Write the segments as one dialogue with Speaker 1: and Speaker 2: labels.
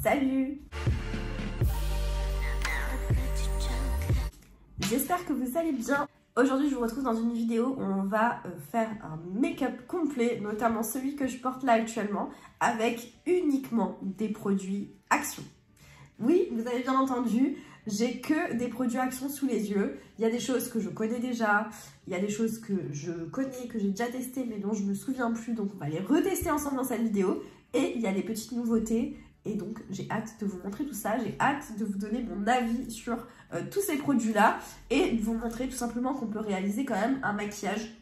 Speaker 1: Salut! J'espère que vous allez bien. Aujourd'hui, je vous retrouve dans une vidéo où on va faire un make-up complet, notamment celui que je porte là actuellement, avec uniquement des produits Action. Oui, vous avez bien entendu, j'ai que des produits Action sous les yeux. Il y a des choses que je connais déjà, il y a des choses que je connais, que j'ai déjà testées, mais dont je ne me souviens plus, donc on va les retester ensemble dans cette vidéo. Et il y a des petites nouveautés, et donc j'ai hâte de vous montrer tout ça, j'ai hâte de vous donner mon avis sur tous ces produits-là, et de vous montrer tout simplement qu'on peut réaliser quand même un maquillage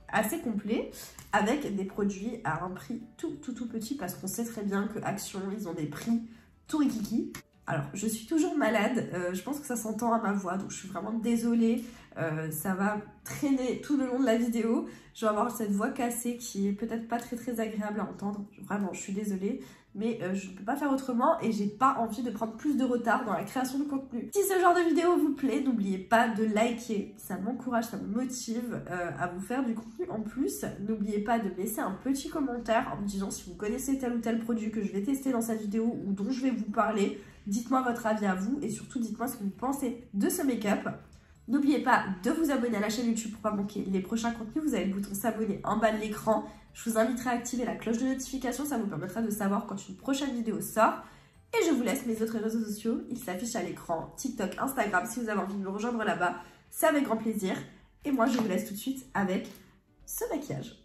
Speaker 1: assez complet, avec des produits à un prix tout petit, parce qu'on sait très bien que Action, ils ont des prix tout rikiki. Alors, je suis toujours malade, je pense que ça s'entend à ma voix, donc je suis vraiment désolée, ça va traîner tout le long de la vidéo. Je vais avoir cette voix cassée qui est peut-être pas très agréable à entendre, vraiment, je suis désolée, mais je ne peux pas faire autrement et j'ai pas envie de prendre plus de retard dans la création de contenu. Si ce genre de vidéo vous plaît, n'oubliez pas de liker, ça m'encourage, ça me motive à vous faire du contenu en plus. N'oubliez pas de laisser un petit commentaire en me disant si vous connaissez tel ou tel produit que je vais tester dans cette vidéo ou dont je vais vous parler. Dites-moi votre avis à vous et surtout dites-moi ce que vous pensez de ce make-up. N'oubliez pas de vous abonner à la chaîne YouTube pour ne pas manquer les prochains contenus. Vous avez le bouton s'abonner en bas de l'écran. Je vous inviterai à activer la cloche de notification. Ça vous permettra de savoir quand une prochaine vidéo sort. Et je vous laisse mes autres réseaux sociaux. Ils s'affichent à l'écran. TikTok, Instagram, si vous avez envie de me rejoindre là-bas. C'est avec grand plaisir. Et moi, je vous laisse tout de suite avec ce maquillage.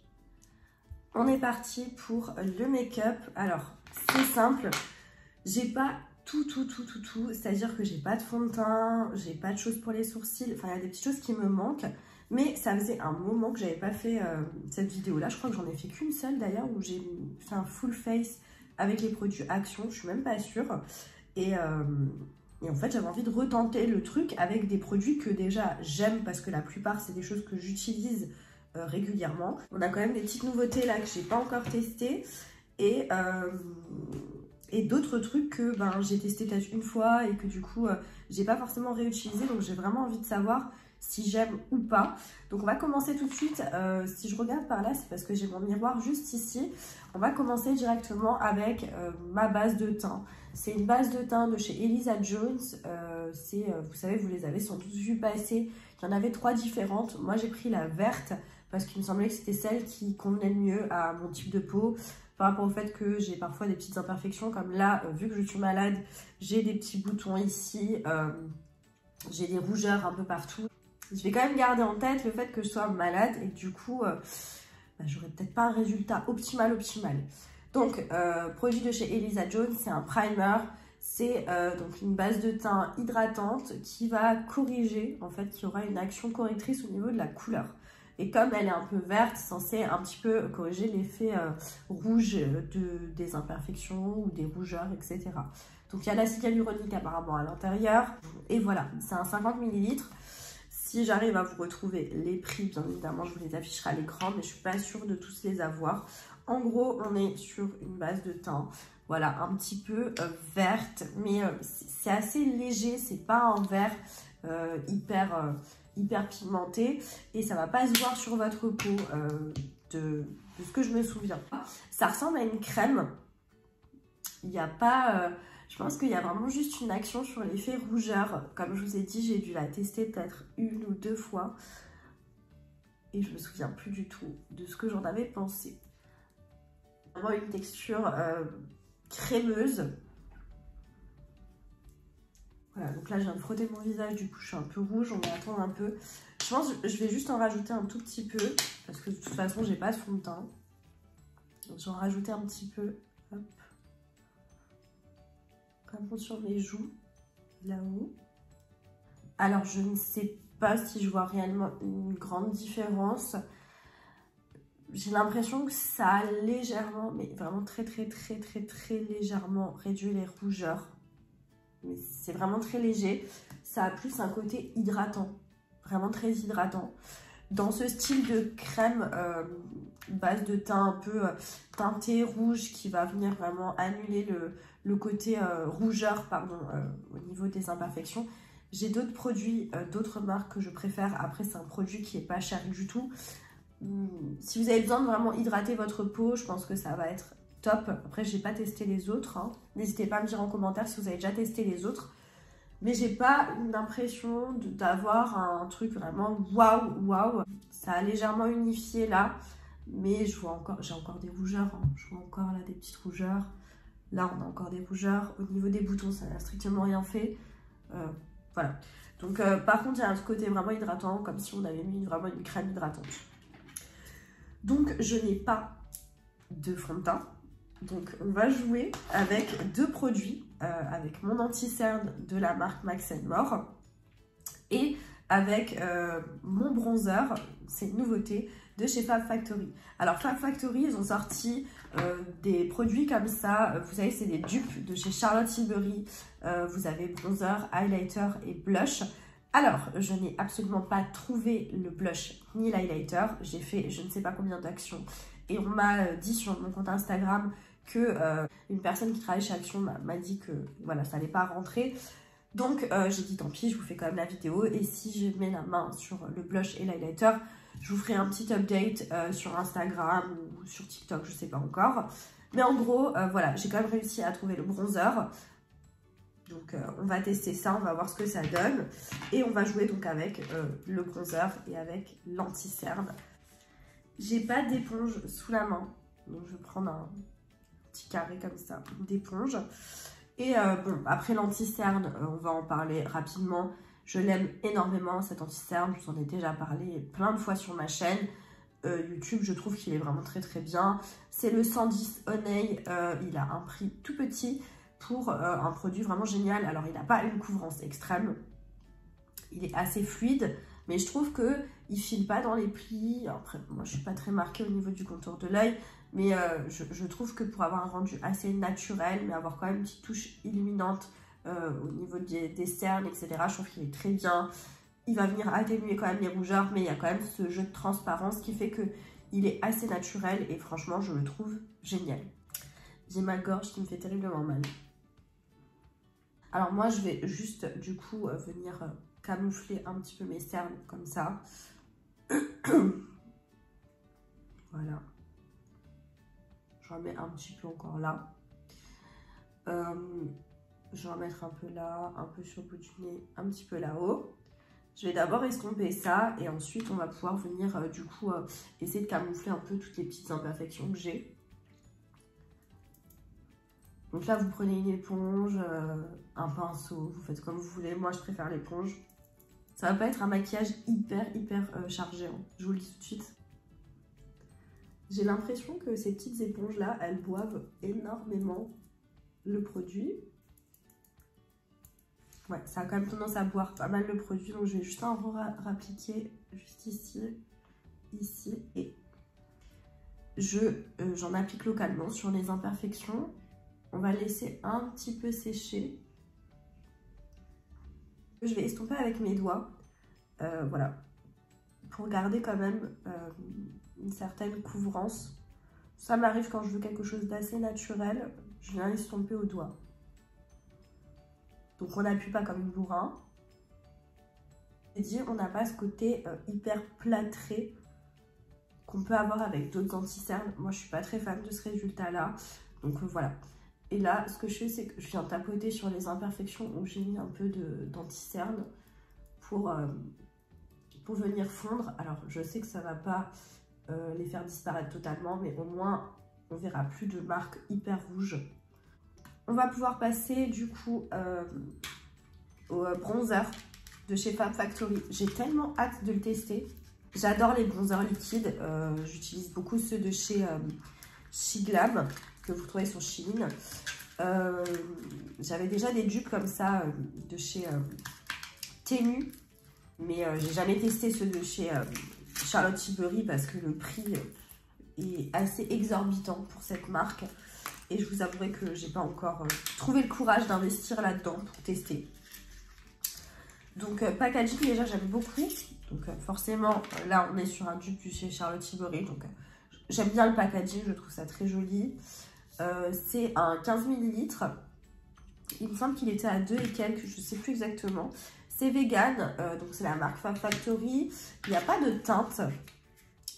Speaker 1: On est parti pour le make-up. Alors, c'est simple. J'ai pas tout, c'est-à-dire que j'ai pas de fond de teint, j'ai pas de choses pour les sourcils, enfin il y a des petites choses qui me manquent, mais ça faisait un moment que j'avais pas fait cette vidéo-là, je crois que j'en ai fait qu'une seule d'ailleurs, où j'ai fait un full face avec les produits Action, je suis même pas sûre, et en fait j'avais envie de retenter le truc avec des produits que déjà j'aime, parce que la plupart c'est des choses que j'utilise régulièrement. On a quand même des petites nouveautés là que j'ai pas encore testées, et d'autres trucs que j'ai testé peut-être une fois et que du coup j'ai pas forcément réutilisé, donc j'ai vraiment envie de savoir si j'aime ou pas. Donc on va commencer tout de suite. Si je regarde par là, c'est parce que j'ai mon miroir juste ici. On va commencer directement avec ma base de teint. C'est une base de teint de chez Elisa Jones. Vous savez, vous les avez sans doute vu passer. Il y en avait 3 différentes. Moi j'ai pris la verte parce qu'il me semblait que c'était celle qui convenait le mieux à mon type de peau, par rapport au fait que j'ai parfois des petites imperfections, comme là, vu que je suis malade, j'ai des petits boutons ici, j'ai des rougeurs un peu partout. Je vais quand même garder en tête le fait que je sois malade et que du coup, j'aurai peut-être pas un résultat optimal. Donc, produit de chez Elisa Jones, c'est un primer, c'est donc une base de teint hydratante qui va corriger, en fait, qui aura une action correctrice au niveau de la couleur. Et comme elle est un peu verte, c'est censé un petit peu corriger l'effet rouge des imperfections ou des rougeurs, etc. Donc il y a l'acide hyaluronique apparemment à l'intérieur. Et voilà, c'est un 50 ml. Si j'arrive à vous retrouver les prix, bien évidemment, je vous les afficherai à l'écran, mais je ne suis pas sûre de tous les avoir. En gros, on est sur une base de teint, voilà, un petit peu verte, mais c'est assez léger, c'est pas un vert hyper pigmenté, et ça va pas se voir sur votre peau de ce que je me souviens. Ça ressemble à une crème. Il n'y a pas... je pense qu'il y a vraiment juste une action sur l'effet rougeur. Comme je vous ai dit, j'ai dû la tester peut-être 1 ou 2 fois. Et je me souviens plus du tout de ce que j'en avais pensé. Vraiment une texture crémeuse. Voilà, donc là je viens de frotter mon visage, du coup je suis un peu rouge, on va attendre un peu. Je pense que je vais juste en rajouter un tout petit peu, parce que de toute façon j'ai pas de fond de teint. Donc je vais en rajouter un petit peu, hop, comme sur mes joues, là-haut. Alors je ne sais pas si je vois réellement une grande différence. J'ai l'impression que ça a légèrement, mais vraiment très légèrement réduit les rougeurs. Mais c'est vraiment très léger. Ça a plus un côté hydratant, vraiment très hydratant. Dans ce style de crème base de teint un peu teinté rouge qui va venir vraiment annuler le côté rougeur au niveau des imperfections. J'ai d'autres produits, d'autres marques que je préfère. Après, c'est un produit qui n'est pas cher du tout. Si vous avez besoin de vraiment hydrater votre peau, je pense que ça va être top. Après, j'ai pas testé les autres, hein. N'hésitez pas à me dire en commentaire si vous avez déjà testé les autres. Mais j'ai pas l'impression d'avoir un truc vraiment waouh. Ça a légèrement unifié là. Mais j'ai encore des rougeurs, hein. Je vois encore là des petites rougeurs. Là, on a encore des rougeurs. Au niveau des boutons, ça n'a strictement rien fait. Voilà. Donc, par contre, il y a un côté vraiment hydratant, comme si on avait mis vraiment une crème hydratante. Donc, je n'ai pas de fond de teint. Donc, on va jouer avec deux produits. Avec mon anti-cerne de la marque Max & More. Et avec mon bronzer, c'est une nouveauté, de chez Fab Factory. Alors Fab Factory, ils ont sorti des produits comme ça, vous savez, c'est des dupes de chez Charlotte Tilbury. Vous avez bronzer, highlighter et blush. Alors, je n'ai absolument pas trouvé le blush ni l'highlighter. J'ai fait je ne sais pas combien d'actions. Et on m'a dit sur mon compte Instagram que une personne qui travaille chez Action m'a dit que voilà, ça n'allait pas rentrer. Donc j'ai dit tant pis, je vous fais quand même la vidéo. Et si je mets la main sur le blush et l'highlighter, je vous ferai un petit update sur Instagram ou sur TikTok, je sais pas encore. Mais en gros, voilà, j'ai quand même réussi à trouver le bronzer. Donc on va tester ça, on va voir ce que ça donne. Et on va jouer donc avec le bronzer et avec l'anti-cerne. J'ai pas d'éponge sous la main, donc je vais prendre un petit carré comme ça d'éponge. Et bon, après l'anti-cerne, on va en parler rapidement. Je l'aime énormément cet anti-cerne, je vous en ai déjà parlé plein de fois sur ma chaîne YouTube. Je trouve qu'il est vraiment très très bien. C'est le 110 Honey, il a un prix tout petit pour un produit vraiment génial. Alors il n'a pas une couvrance extrême, il est assez fluide, mais je trouve qu'il ne file pas dans les plis. Après, moi je ne suis pas très marquée au niveau du contour de l'œil, mais je trouve que pour avoir un rendu assez naturel, mais avoir quand même une petite touche illuminante au niveau des cernes, etc., je trouve qu'il est très bien. Il va venir atténuer quand même les rougeurs, mais il y a quand même ce jeu de transparence qui fait qu'il est assez naturel et franchement, je le trouve génial. J'ai ma gorge qui me fait terriblement mal. Alors moi, je vais juste du coup venir camoufler un petit peu mes cernes comme ça. Voilà. J'en mets un petit peu encore là. Je vais en mettre un peu là, un peu sur le bout du nez, un petit peu là-haut. Je vais d'abord estomper ça et ensuite on va pouvoir venir du coup essayer de camoufler un peu toutes les petites imperfections que j'ai. Donc là vous prenez une éponge, un pinceau, vous faites comme vous voulez. Moi je préfère l'éponge. Ça va pas être un maquillage hyper chargé, hein. Je vous le dis tout de suite. J'ai l'impression que ces petites éponges là, elles boivent énormément le produit. Ouais, ça a quand même tendance à boire pas mal le produit, donc je vais juste en rappliquer juste ici, ici, et j'en applique localement sur les imperfections. On va laisser un petit peu sécher. Je vais estomper avec mes doigts, voilà, pour garder quand même une certaine couvrance. Ça m'arrive quand je veux quelque chose d'assez naturel, je viens estomper au doigt. Donc on n'appuie pas comme une bourrin. Et dire on n'a pas ce côté hyper plâtré qu'on peut avoir avec d'autres anti-cernes. Moi je suis pas très fan de ce résultat là. Donc voilà. Et là ce que je fais c'est que je viens tapoter sur les imperfections où j'ai mis un peu d'anti-cerne pour venir fondre. Alors je sais que ça va pas les faire disparaître totalement, mais au moins on verra plus de marques hyper rouges. On va pouvoir passer du coup au bronzer de chez Fab Factory. J'ai tellement hâte de le tester. J'adore les bronzers liquides. J'utilise beaucoup ceux de chez Shiglam que vous trouvez sur Shein. J'avais déjà des dupes comme ça de chez Temu, mais j'ai jamais testé ceux de chez Charlotte Tilbury parce que le prix est assez exorbitant pour cette marque. Et je vous avouerai que j'ai pas encore trouvé le courage d'investir là-dedans pour tester. Donc packaging déjà j'aime beaucoup. Donc forcément là on est sur un dupe du chez Charlotte Tilbury. Donc j'aime bien le packaging, je trouve ça très joli. C'est un 15 ml. Il me semble qu'il était à 2 et quelques, je sais plus exactement. C'est vegan, donc c'est la marque Fab Factory. Il n'y a pas de teinte.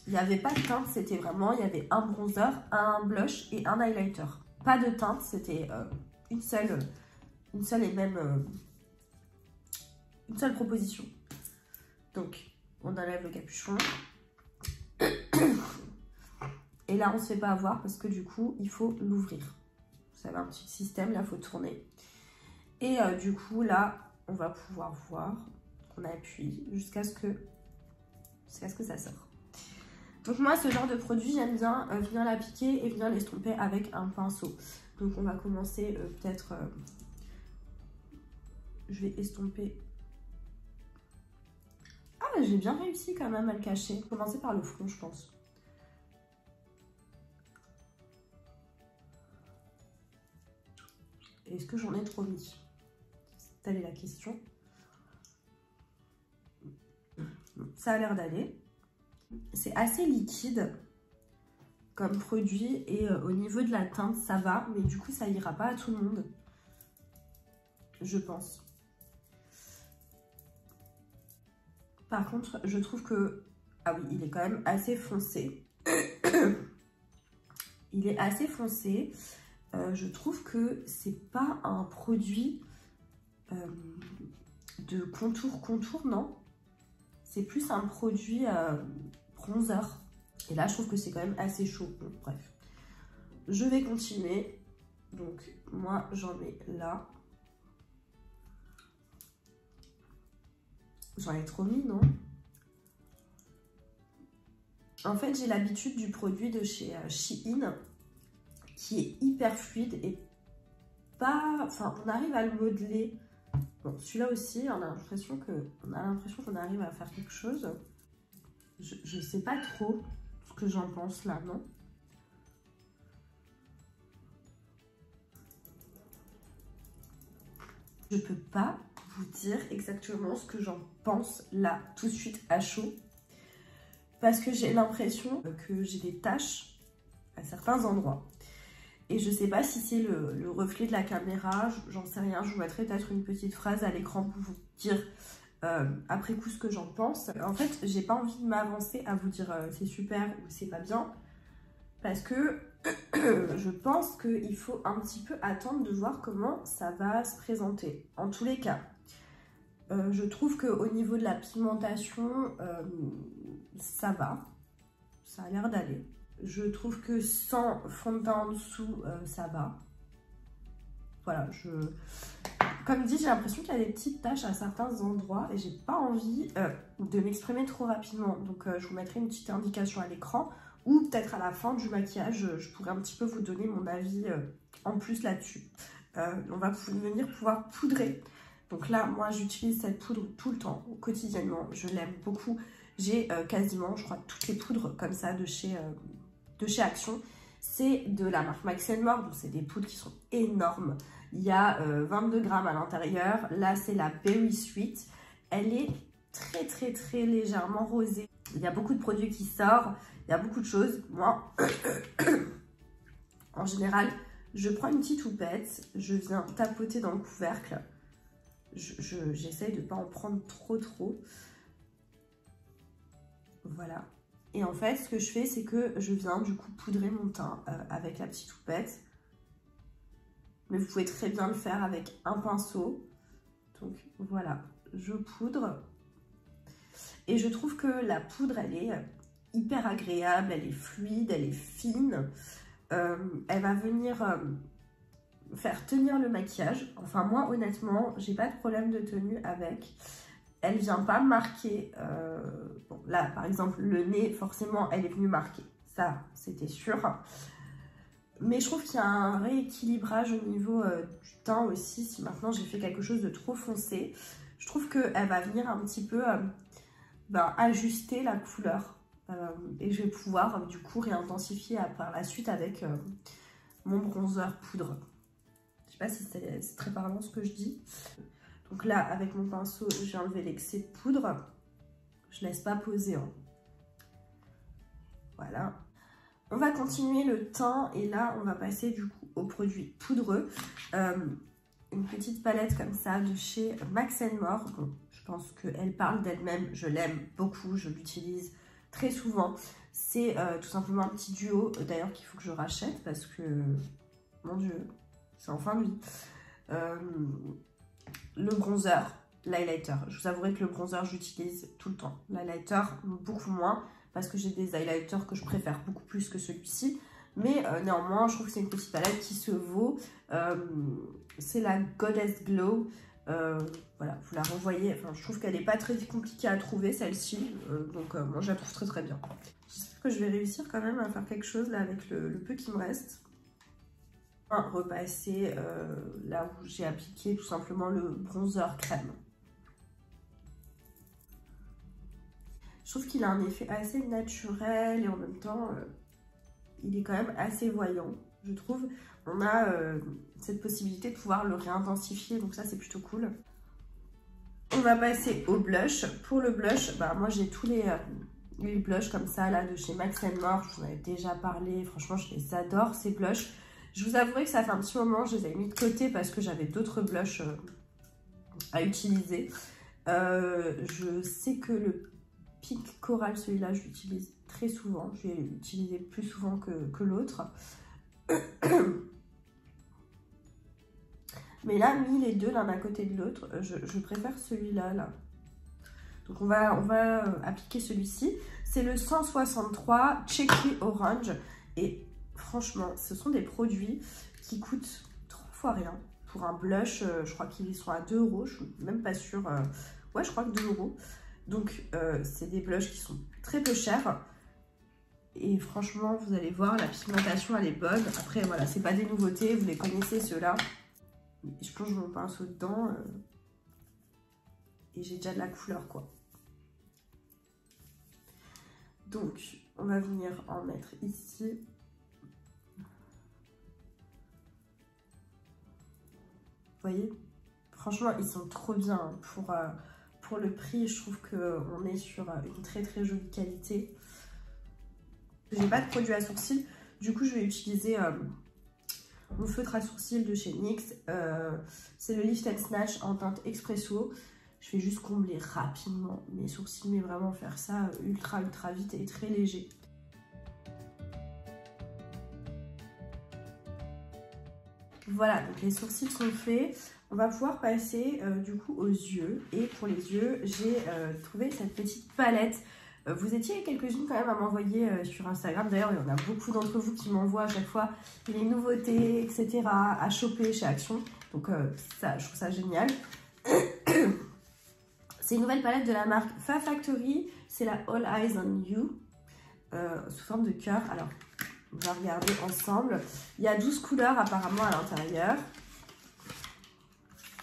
Speaker 1: Il n'y avait pas de teinte, c'était vraiment, il y avait un bronzer, un blush et un highlighter. Pas de teinte, c'était une seule et même une seule proposition. Donc, on enlève le capuchon. Et là, on ne se fait pas avoir parce que du coup, il faut l'ouvrir. Vous savez, un petit système, là, il faut tourner. Et du coup, là, on va pouvoir voir qu'on appuie jusqu'à ce que ça sort. Donc moi, ce genre de produit, j'aime bien venir l'appliquer et venir l'estomper avec un pinceau. Donc on va commencer peut-être... je vais estomper... Ah, j'ai bien réussi quand même à le cacher. Commencer par le front, je pense. Est-ce que j'en ai trop mis? Telle est la question. Ça a l'air d'aller. C'est assez liquide comme produit et au niveau de la teinte, ça va. Mais du coup, ça ira pas à tout le monde, je pense. Par contre, je trouve que... Ah oui, il est quand même assez foncé. Il est assez foncé. Je trouve que c'est pas un produit de contour, non. C'est plus un produit bronzer. Et là, je trouve que c'est quand même assez chaud. Bon, bref. Je vais continuer. Donc, moi, j'en mets là. J'en ai trop mis, non? En fait, j'ai l'habitude du produit de chez Shein qui est hyper fluide et pas... Enfin, on arrive à le modeler. Bon, celui-là aussi, on a l'impression qu'on arrive à faire quelque chose. Je sais pas trop ce que j'en pense là, non? Je peux pas vous dire exactement ce que j'en pense là, tout de suite à chaud. Parce que j'ai l'impression que j'ai des taches à certains endroits. Et je sais pas si c'est le reflet de la caméra, j'en sais rien. Je vous mettrai peut-être une petite phrase à l'écran pour vous dire après coup ce que j'en pense. En fait, j'ai pas envie de m'avancer à vous dire c'est super ou c'est pas bien. Parce que je pense qu'il faut un petit peu attendre de voir comment ça va se présenter. En tous les cas, je trouve qu'au niveau de la pigmentation, ça va. Ça a l'air d'aller. Je trouve que sans fond de teint en dessous, ça va. Voilà, comme dit, j'ai l'impression qu'il y a des petites taches à certains endroits et j'ai pas envie de m'exprimer trop rapidement. Donc je vous mettrai une petite indication à l'écran ou peut-être à la fin du maquillage, je pourrais un petit peu vous donner mon avis en plus là-dessus. On va venir pouvoir poudrer. Donc là, moi, j'utilise cette poudre tout le temps, quotidiennement. Je l'aime beaucoup. J'ai quasiment, je crois, toutes les poudres comme ça de chez Action. C'est de la marque Max & More, donc c'est des poudres qui sont énormes. Il y a 22 grammes à l'intérieur. Là, c'est la Berry Sweet. Elle est très, très, très légèrement rosée. Il y a beaucoup de produits qui sortent. Il y a beaucoup de choses. Moi, en général, je prends une petite houppette. Je viens tapoter dans le couvercle. J'essaye de ne pas en prendre trop. Voilà. Et en fait, ce que je fais, c'est que je viens du coup poudrer mon teint avec la petite houppette. Mais vous pouvez très bien le faire avec un pinceau. Donc voilà, je poudre. Et je trouve que la poudre, elle est hyper agréable, elle est fluide, elle est fine. Elle va venir faire tenir le maquillage. Enfin moi, honnêtement, j'ai pas de problème de tenue avec. Elle vient pas marquer, bon là par exemple le nez, forcément elle est venue marquer, ça c'était sûr. Mais je trouve qu'il y a un rééquilibrage au niveau du teint aussi, si maintenant j'ai fait quelque chose de trop foncé. Je trouve qu'elle va venir un petit peu ajuster la couleur et je vais pouvoir du coup réintensifier par la suite avec mon bronzer poudre. Je sais pas si c'est très parlant ce que je dis. Donc là, avec mon pinceau, j'ai enlevé l'excès de poudre. Je laisse pas poser. Hein. Voilà. On va continuer le teint et là, on va passer du coup au produit poudreux. Une petite palette comme ça de chez Max & More. Bon, je pense qu'elle parle d'elle-même. Je l'aime beaucoup. Je l'utilise très souvent. C'est tout simplement un petit duo, d'ailleurs qu'il faut que je rachète parce que, mon Dieu, c'est en fin de vie. Le bronzer, l'highlighter. Je vous avouerai que le bronzer, j'utilise tout le temps. L'highlighter, beaucoup moins, parce que j'ai des highlighters que je préfère beaucoup plus que celui-ci. Mais néanmoins, je trouve que c'est une petite palette qui se vaut. C'est la Goddess Glow. Voilà, vous la renvoyez. Enfin, je trouve qu'elle n'est pas très compliquée à trouver, celle-ci. Donc, moi, je la trouve très très bien. J'espère que je vais réussir quand même à faire quelque chose là avec le peu qui me reste. Repasser là où j'ai appliqué tout simplement le bronzer crème. Je trouve qu'il a un effet assez naturel et en même temps il est quand même assez voyant, je trouve. On a cette possibilité de pouvoir le réintensifier, donc ça c'est plutôt cool. On va passer au blush. Pour le blush, bah, moi j'ai tous les blushs comme ça là de chez Max & More. Je vous en avais déjà parlé, franchement je les adore ces blushs. Je vous avouerai que ça fait un petit moment, je les ai mis de côté parce que j'avais d'autres blushs à utiliser. Je sais que le Pink Coral, celui-là, je l'utilise très souvent. Je l'ai utilisé plus souvent que l'autre. Mais là, mis les deux l'un à côté de l'autre, je préfère celui-là. Là. Donc on va appliquer celui-ci. C'est le 163 Cheeky Orange. Et franchement, ce sont des produits qui coûtent 3 fois rien. Pour un blush, je crois qu'ils sont à 2 €. Je suis même pas sûre. Ouais, je crois que 2 €. Donc, c'est des blushs qui sont très peu chers. Et franchement, vous allez voir, la pigmentation, elle est bonne. Après, voilà, c'est pas des nouveautés. Vous les connaissez, ceux-là. Je plonge mon pinceau dedans. Et j'ai déjà de la couleur, quoi. Donc, on va venir en mettre ici. Vous voyez, franchement, ils sont trop bien pour le prix. Je trouve qu'on est sur une très très jolie qualité. J'ai pas de produit à sourcils, du coup je vais utiliser mon feutre à sourcils de chez NYX. C'est le Lift and Snatch en teinte Expresso. Je vais juste combler rapidement mes sourcils, mais vraiment faire ça ultra vite et très léger. Voilà, donc les sourcils sont faits. On va pouvoir passer du coup aux yeux. Et pour les yeux, j'ai trouvé cette petite palette. Vous étiez quelques-unes quand même à m'envoyer sur Instagram. D'ailleurs, il y en a beaucoup d'entre vous qui m'envoient à chaque fois les nouveautés, etc. à choper chez Action. Donc ça, je trouve ça génial. C'est une nouvelle palette de la marque Fa Factory. C'est la All Eyes on You sous forme de cœur. Alors, on va regarder ensemble. Il y a 12 couleurs apparemment à l'intérieur.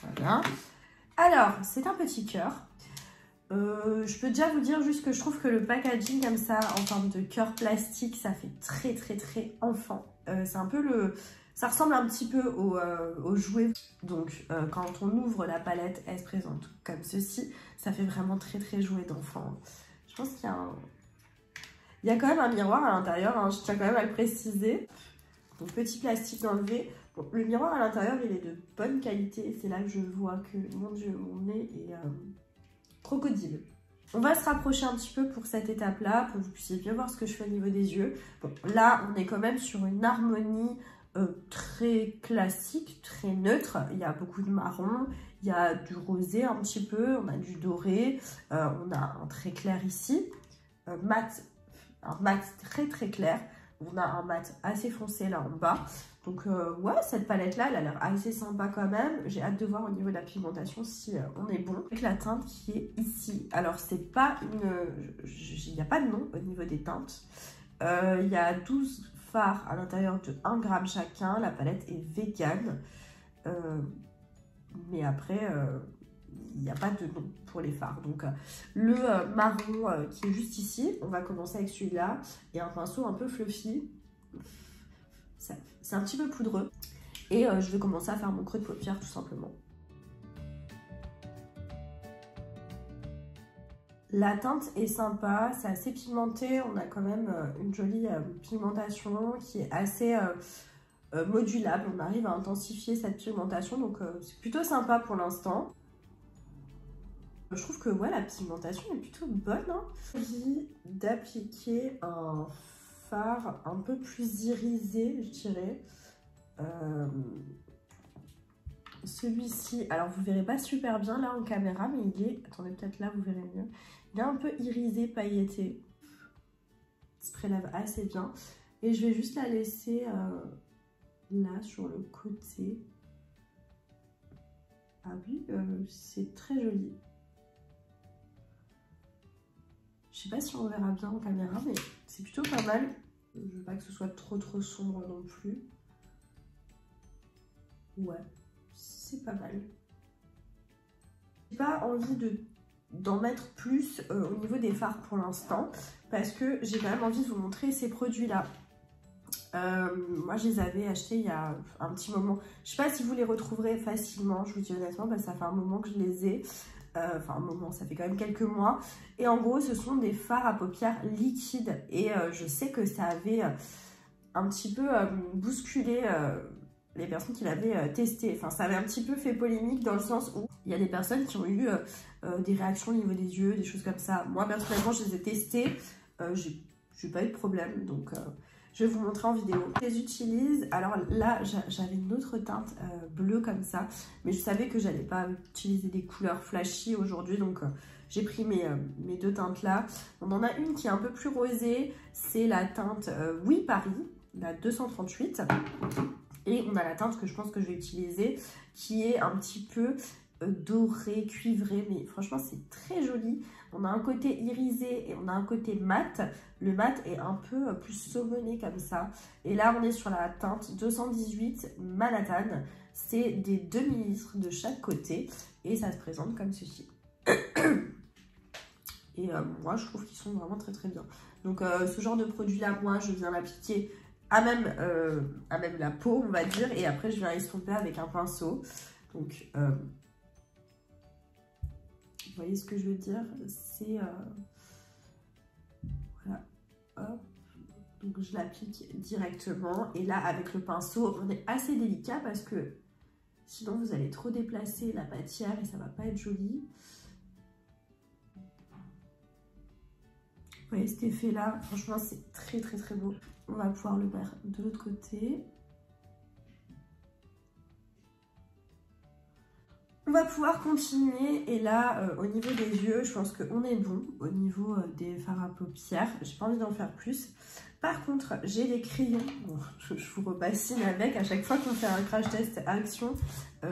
Speaker 1: Voilà. Alors, c'est un petit cœur. Je peux déjà vous dire juste que je trouve que le packaging comme ça, en forme de cœur plastique, ça fait très enfant. C'est un peu le... Ça ressemble un petit peu au jouet. Donc, quand on ouvre la palette, elle se présente comme ceci. Ça fait vraiment très jouet d'enfant. Je pense qu'il y a un... Il y a quand même un miroir à l'intérieur, hein, je tiens quand même à le préciser. Donc, petit plastique enlevé. Bon, le miroir à l'intérieur, il est de bonne qualité. C'est là que je vois que, mon Dieu, mon nez est crocodile. On va se rapprocher un petit peu pour cette étape-là, pour que vous puissiez bien voir ce que je fais au niveau des yeux. Bon, là, on est quand même sur une harmonie très classique, très neutre. Il y a beaucoup de marron, il y a du rosé un petit peu, on a du doré, on a un très clair ici, mat, un mat très clair. On a un mat assez foncé là en bas. Donc ouais, cette palette là, elle a l'air assez sympa quand même. J'ai hâte de voir au niveau de la pigmentation si on est bon. Avec la teinte qui est ici. Alors c'est pas une... Il n'y a pas de nom au niveau des teintes. Il y a 12 fards à l'intérieur de 1 gramme chacun. La palette est vegan. Mais après... il n'y a pas de nom pour les fards. Donc le marron qui est juste ici, on va commencer avec celui-là. Et un pinceau un peu fluffy. C'est un petit peu poudreux. Et je vais commencer à faire mon creux de paupière tout simplement. La teinte est sympa, c'est assez pigmenté. On a quand même une jolie pigmentation qui est assez modulable. On arrive à intensifier cette pigmentation. Donc c'est plutôt sympa pour l'instant. Je trouve que ouais, la pigmentation est plutôt bonne. Hein. J'ai envie d'appliquer un fard un peu plus irisé, je dirais. Celui-ci, alors vous verrez pas super bien là en caméra, mais il est, attendez peut-être là vous verrez mieux, il est un peu irisé, pailleté. Il se prélève assez bien. Et je vais juste la laisser là sur le côté. Ah oui, c'est très joli. Je sais pas si on verra bien en caméra, mais c'est plutôt pas mal. Je veux pas que ce soit trop sombre non plus. Ouais, c'est pas mal. J'ai pas envie d'en mettre plus au niveau des fards pour l'instant, parce que j'ai quand même envie de vous montrer ces produits-là. Moi je les avais achetés il y a un petit moment. Je sais pas si vous les retrouverez facilement, je vous dis honnêtement, parce que ça fait un moment que je les ai. Enfin un moment, ça fait quand même quelques mois. Et en gros ce sont des fards à paupières liquides. Et je sais que ça avait un petit peu bousculé les personnes qui l'avaient testé. Enfin ça avait un petit peu fait polémique dans le sens où il y a des personnes qui ont eu des réactions au niveau des yeux, des choses comme ça. Moi personnellement je les ai testés, j'ai pas eu de problème, donc je vais vous montrer en vidéo. Je les utilise, alors là j'avais une autre teinte bleue comme ça, mais je savais que j'allais pas utiliser des couleurs flashy aujourd'hui, donc j'ai pris mes deux teintes là. On en a une qui est un peu plus rosée, c'est la teinte Oui Paris, la 238. Et on a la teinte que je pense que je vais utiliser, qui est un petit peu doré, cuivré, mais franchement c'est très joli. On a un côté irisé et on a un côté mat. Le mat est un peu plus saumonné comme ça. Et là on est sur la teinte 218 Manhattan. C'est des 2 ml de chaque côté et ça se présente comme ceci. Et moi je trouve qu'ils sont vraiment très bien. Donc ce genre de produit là, moi je viens l'appliquer à même la peau on va dire, et après je viens estomper avec un pinceau. Donc vous voyez ce que je veux dire, c'est voilà, hop, donc je l'applique directement. Et là avec le pinceau on est assez délicat parce que sinon vous allez trop déplacer la matière et ça va pas être joli. Vous voyez cet effet là, franchement c'est très beau. On va pouvoir le mettre de l'autre côté. On va pouvoir continuer et là au niveau des yeux je pense qu'on est bon. Au niveau des fards à paupières, j'ai pas envie d'en faire plus. Par contre j'ai des crayons, bon, je vous rebassine avec, à chaque fois qu'on fait un crash test action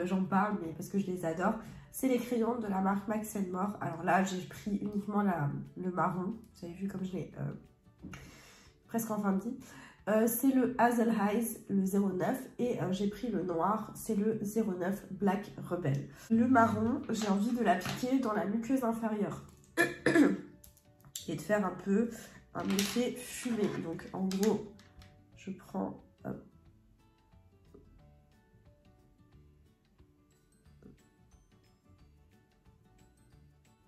Speaker 1: j'en parle, mais parce que je les adore. C'est les crayons de la marque Max & More. Alors là j'ai pris uniquement le marron, vous avez vu comme je l'ai presque en fin de vie. C'est le Hazel Eyes, le 09, et j'ai pris le noir, c'est le 09 Black Rebel. Le marron, j'ai envie de l'appliquer dans la muqueuse inférieure et de faire un peu un effet fumé. Donc en gros, je prends... Hop.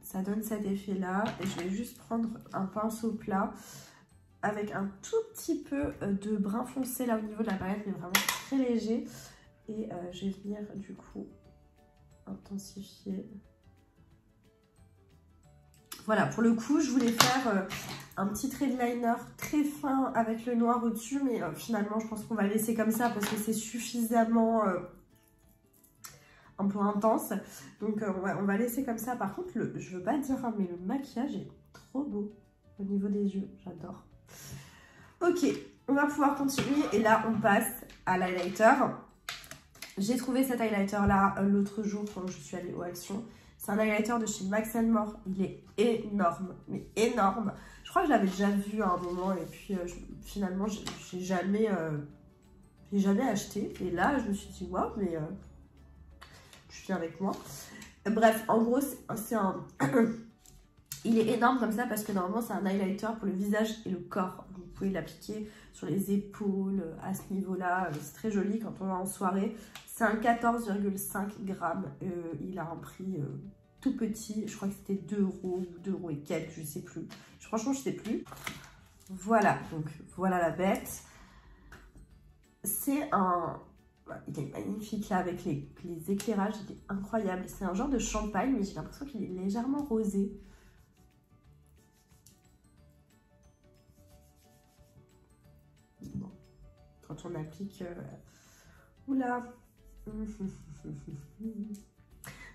Speaker 1: Ça donne cet effet-là, et je vais juste prendre un pinceau plat avec un tout petit peu de brun foncé là au niveau de la palette, mais vraiment très léger. Et je vais venir du coup intensifier. Voilà, pour le coup, je voulais faire un petit trait de liner très fin avec le noir au-dessus, mais finalement, je pense qu'on va laisser comme ça parce que c'est suffisamment un peu intense. Donc, on va laisser comme ça. Par contre, je veux pas dire, hein, mais le maquillage est trop beau au niveau des yeux. J'adore. Ok, on va pouvoir continuer et là on passe à l'highlighter. J'ai trouvé cet highlighter là l'autre jour quand je suis allée aux Actions. C'est un highlighter de chez Max & More, il est énorme, mais énorme. Je crois que je l'avais déjà vu à un moment et puis finalement j'ai jamais acheté. Et là je me suis dit waouh, mais tu viens avec moi. Bref, en gros c'est un... Il est énorme comme ça parce que normalement c'est un highlighter pour le visage et le corps. Vous pouvez l'appliquer sur les épaules à ce niveau-là. C'est très joli quand on va en soirée. C'est un 14,5 grammes. Il a un prix tout petit. Je crois que c'était 2 € ou 2 € et quelques, je sais plus. Franchement, je sais plus. Voilà, donc voilà la bête. C'est un Il est magnifique là avec les éclairages, il est incroyable. C'est un genre de champagne, mais j'ai l'impression qu'il est légèrement rosé. Bon, quand on applique... Oula.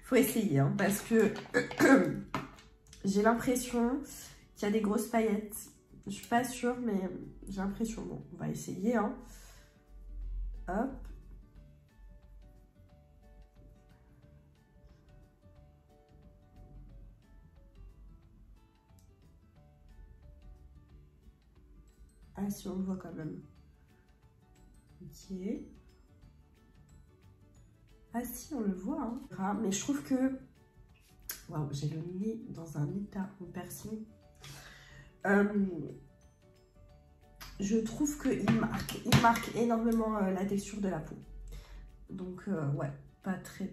Speaker 1: Faut essayer, hein, parce que j'ai l'impression qu'il y a des grosses paillettes. Je suis pas sûre, mais j'ai l'impression. Bon, on va essayer, hein. Hop. Ah, si on le voit quand même. Ok. Ah si, on le voit, hein. Ah, mais je trouve que... Waouh, j'ai le nez dans un état en piercing. Je trouve qu'il marque énormément la texture de la peau. Donc, ouais, pas très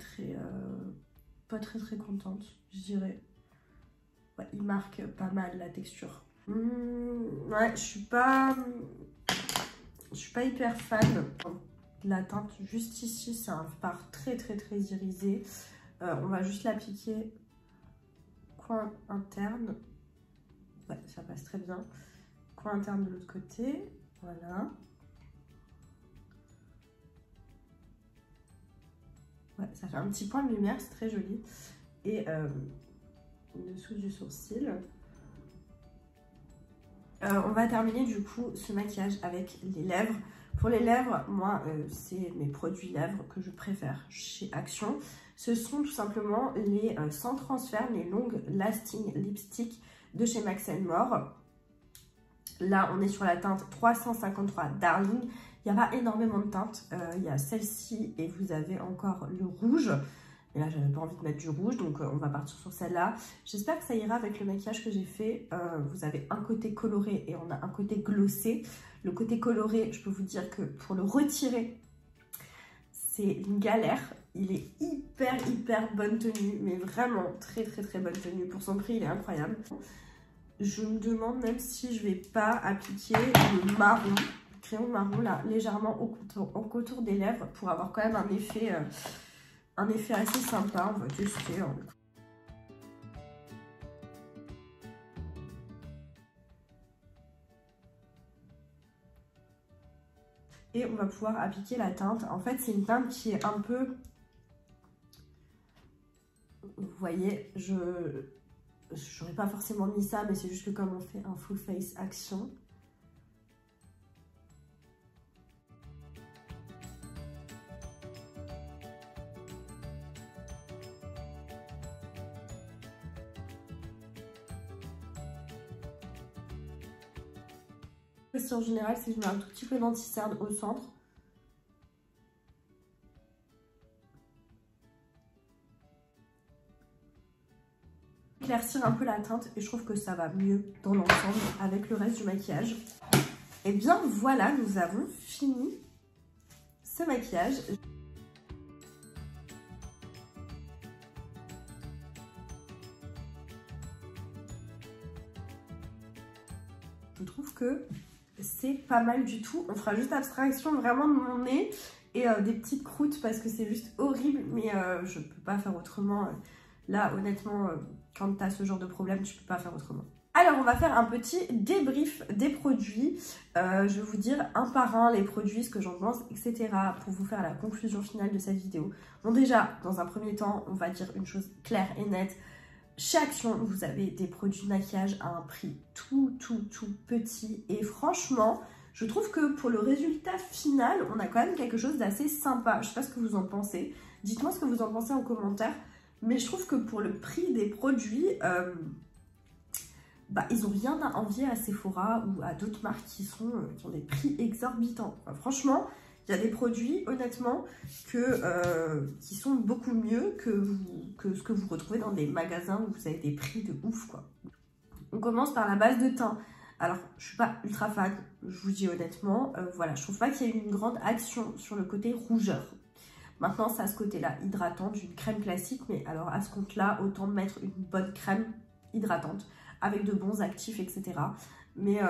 Speaker 1: contente, je dirais. Ouais, il marque pas mal la texture. Ouais, je suis pas hyper fan. La teinte juste ici, c'est un fard très irisé. On va juste l'appliquer coin interne. Ouais, ça passe très bien. Coin interne de l'autre côté. Voilà. Ouais, ça fait un petit point de lumière, c'est très joli. Et dessous du sourcil. On va terminer du coup ce maquillage avec les lèvres. Pour les lèvres, moi, c'est mes produits lèvres que je préfère chez Action. Ce sont tout simplement les sans transfert, les Long Lasting Lipstick de chez Max & More. Là, on est sur la teinte 353 Darling. Il n'y a pas énormément de teintes. Il y a celle-ci et vous avez encore le rouge. Et là, j'avais pas envie de mettre du rouge, donc on va partir sur celle-là. J'espère que ça ira avec le maquillage que j'ai fait. Vous avez un côté coloré et on a un côté glossé. Le côté coloré, je peux vous dire que pour le retirer, c'est une galère. Il est hyper bonne tenue, mais vraiment très bonne tenue. Pour son prix, il est incroyable. Je me demande même si je vais pas appliquer le marron, crayon marron là, légèrement au contour des lèvres pour avoir quand même un effet assez sympa. On va tester. Hein. Et on va pouvoir appliquer la teinte. En fait, c'est une teinte qui est un peu... Vous voyez, j'aurais pas forcément mis ça, mais c'est juste que comme on fait un full face Action... En général, c'est que je mets un tout petit peu d'anti-cerne au centre. Éclaircir un peu la teinte et je trouve que ça va mieux dans l'ensemble avec le reste du maquillage. Et bien voilà, nous avons fini ce maquillage. Je trouve que c'est pas mal du tout. On fera juste abstraction vraiment de mon nez et des petites croûtes parce que c'est juste horrible, mais je peux pas faire autrement. Là, honnêtement, quand tu as ce genre de problème, tu peux pas faire autrement. Alors, on va faire un petit débrief des produits. Je vais vous dire un par un les produits, ce que j'en pense, etc. pour vous faire la conclusion finale de cette vidéo. Bon, déjà, dans un premier temps, on va dire une chose claire et nette. Chez Action, vous avez des produits de maquillage à un prix tout petit. Et franchement, je trouve que pour le résultat final, on a quand même quelque chose d'assez sympa. Je sais pas ce que vous en pensez. Dites-moi ce que vous en pensez en commentaire. Mais je trouve que pour le prix des produits, ils n'ont rien à envier à Sephora ou à d'autres marques qui ont des prix exorbitants. Enfin, franchement, il y a des produits, honnêtement, qui sont beaucoup mieux que ce que vous retrouvez dans des magasins où vous avez des prix de ouf, quoi. On commence par la base de teint. Alors, je suis pas ultra fan, je vous dis honnêtement. Voilà, je trouve pas qu'il y ait une grande action sur le côté rougeur. Maintenant, c'est à ce côté-là, hydratante, d'une crème classique. Mais alors, à ce compte-là, autant mettre une bonne crème hydratante avec de bons actifs, etc. Mais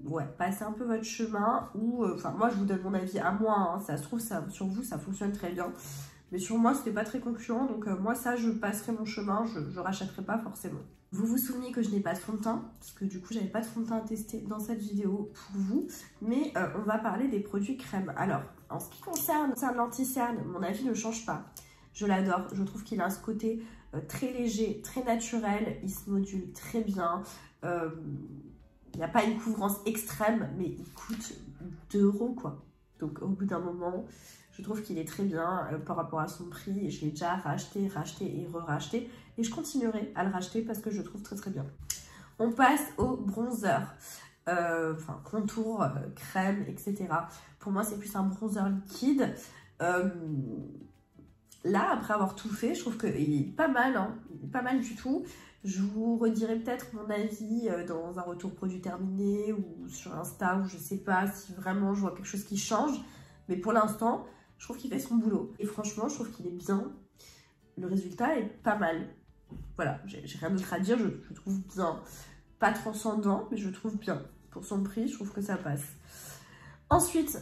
Speaker 1: ouais, passez un peu votre chemin ou... Enfin, moi, je vous donne mon avis à moi. Hein, ça se trouve, sur vous, ça fonctionne très bien. Mais sur moi, c'était pas très concluant. Donc moi, ça, je passerai mon chemin. Je rachèterai pas forcément. Vous vous souvenez que je n'ai pas de fond de teint. Parce que du coup, j'avais pas de fond de teint à tester dans cette vidéo pour vous. Mais on va parler des produits crème. Alors, en ce qui concerne l'anti-cerne, mon avis ne change pas. Je l'adore. Je trouve qu'il a ce côté très léger, très naturel. Il se module très bien. Il n'y a pas une couvrance extrême, mais il coûte 2 € quoi. Donc au bout d'un moment, je trouve qu'il est très bien par rapport à son prix. Je l'ai déjà racheté et re-racheté. Et je continuerai à le racheter parce que je le trouve très très bien. On passe au bronzer. Enfin, contour, crème, etc. Pour moi, c'est plus un bronzer liquide. Là, après avoir tout fait, je trouve qu'il est pas mal. Hein. Il est pas mal du tout. Je vous redirai peut-être mon avis dans un retour produit terminé ou sur Insta, ou je sais pas si vraiment je vois quelque chose qui change. Mais pour l'instant, je trouve qu'il fait son boulot. Et franchement, je trouve qu'il est bien. Le résultat est pas mal. Voilà, j'ai rien d'autre à dire, je trouve bien. Pas transcendant, mais je trouve bien. Pour son prix, je trouve que ça passe. Ensuite,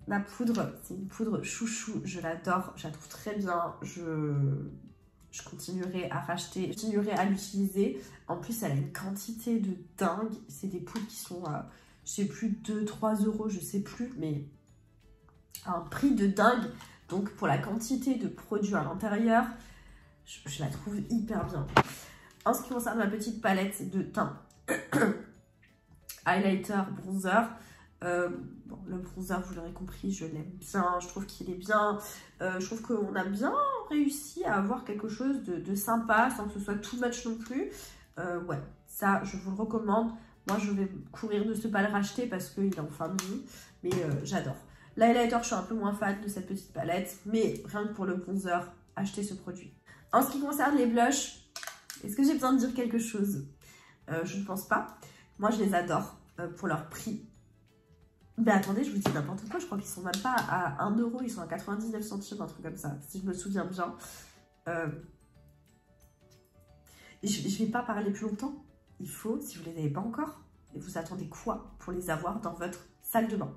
Speaker 1: la poudre, c'est une poudre chouchou. Je l'adore, je la trouve très bien. Je continuerai à racheter, je continuerai à l'utiliser. En plus, elle a une quantité de dingue. C'est des poudres qui sont à, je sais plus, 2-3 €, je sais plus, mais à un prix de dingue. Donc, pour la quantité de produits à l'intérieur, je la trouve hyper bien. En ce qui concerne ma petite palette de teint, highlighter, bronzer, bon, le bronzer, vous l'aurez compris, je l'aime bien, je trouve qu'il est bien. Je trouve qu'on a bien réussi à avoir quelque chose de sympa, sans que ce soit too much non plus. Ouais, ça, je vous le recommande. Moi, je vais courir de ne pas le racheter parce qu'il est en fin de vie, mais j'adore. L'highlighter, je suis un peu moins fan de cette petite palette, mais rien que pour le bronzer, achetez ce produit. En ce qui concerne les blushs, est-ce que j'ai besoin de dire quelque chose? Je ne pense pas. Moi, je les adore pour leur prix. Mais attendez, je vous dis n'importe quoi, je crois qu'ils sont même pas à 1 €, ils sont à 99 centimes, un truc comme ça, si je me souviens bien. Je vais pas parler plus longtemps. Il faut, si vous ne les avez pas encore, vous attendez quoi pour les avoir dans votre salle de bain?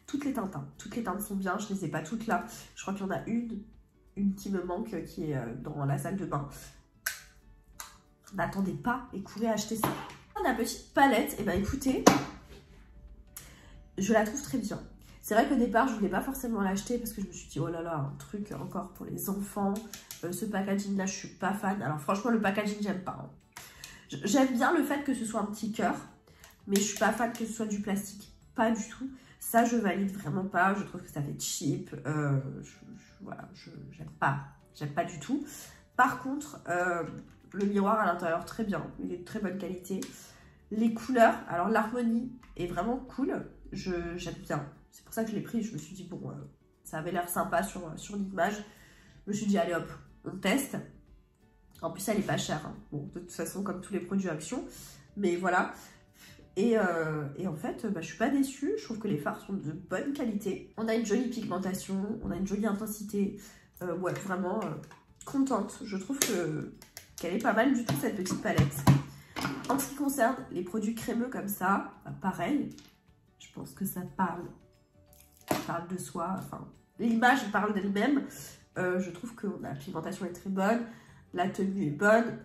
Speaker 1: Toutes les teintes, hein. Toutes les teintes sont bien, je ne les ai pas toutes là. Je crois qu'il y en a une qui me manque, qui est dans la salle de bain. N'attendez pas et courez acheter ça. La petite palette, et ben écoutez, je la trouve très bien. C'est vrai qu'au départ, je voulais pas forcément l'acheter parce que je me suis dit, oh là là, un truc encore pour les enfants. Ce packaging là, je suis pas fan. Alors franchement, le packaging, j'aime pas. Hein. J'aime bien le fait que ce soit un petit cœur, mais je suis pas fan que ce soit du plastique. Pas du tout. Ça, je valide vraiment pas. Je trouve que ça fait cheap. Voilà, j'aime pas. J'aime pas du tout. Par contre, le miroir à l'intérieur, très bien. Il est de très bonne qualité. Les couleurs, alors l'harmonie est vraiment cool. J'aime bien. C'est pour ça que je l'ai pris. Je me suis dit, bon, ça avait l'air sympa sur l'image. Je me suis dit, allez hop, on teste. En plus, elle est pas chère. Hein. Bon, de toute façon, comme tous les produits Action. Mais voilà. Et en fait, je suis pas déçue. Je trouve que les fards sont de bonne qualité. On a une jolie pigmentation. On a une jolie intensité. Ouais, vraiment contente. Je trouve qu'elle est pas mal du tout, cette petite palette. En ce qui concerne les produits crémeux comme ça, pareil. Je pense que ça parle de soi. Enfin, l'image parle d'elle-même. Je trouve que la pigmentation est très bonne. La tenue est bonne.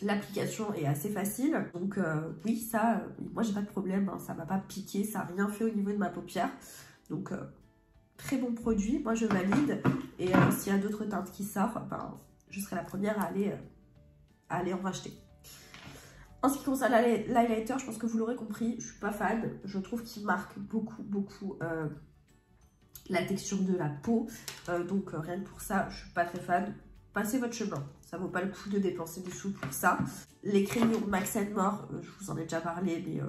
Speaker 1: L'application est assez facile. Donc oui, ça, moi j'ai pas de problème. Hein, ça m'a pas piqué. Ça n'a rien fait au niveau de ma paupière. Donc très bon produit. Moi je valide. Et s'il y a d'autres teintes qui sortent, je serai la première à aller en racheter. En ce qui concerne l'highlighter, je pense que vous l'aurez compris, je suis pas fan. Je trouve qu'il marque beaucoup la texture de la peau. Donc rien que pour ça, je suis pas très fan. Passez votre chemin. Ça vaut pas le coup de dépenser des sous pour ça. Les crayons Max & More, je vous en ai déjà parlé, mais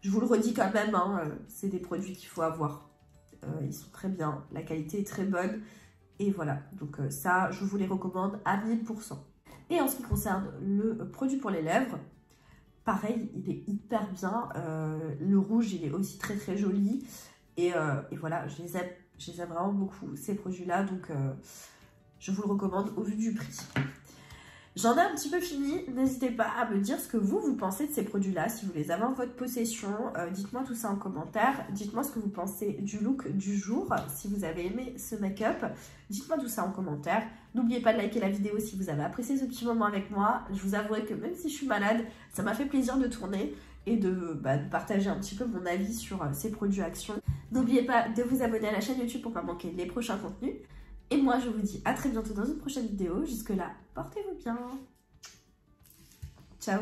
Speaker 1: je vous le redis quand même, hein, c'est des produits qu'il faut avoir. Ils sont très bien, la qualité est très bonne. Et voilà, donc ça, je vous les recommande à 1000%. Et en ce qui concerne le produit pour les lèvres, pareil, il est hyper bien. Le rouge, il est aussi très joli. Et voilà, je les aime vraiment beaucoup, ces produits-là. Donc, je vous le recommande au vu du prix. J'en ai un petit peu fini, n'hésitez pas à me dire ce que vous pensez de ces produits-là, si vous les avez en votre possession, dites-moi tout ça en commentaire, dites-moi ce que vous pensez du look du jour, si vous avez aimé ce make-up, dites-moi tout ça en commentaire. N'oubliez pas de liker la vidéo si vous avez apprécié ce petit moment avec moi, je vous avouerai que même si je suis malade, ça m'a fait plaisir de tourner et de partager un petit peu mon avis sur ces produits Action. N'oubliez pas de vous abonner à la chaîne YouTube pour ne pas manquer les prochains contenus. Et moi, je vous dis à très bientôt dans une prochaine vidéo. Jusque-là, portez-vous bien. Ciao.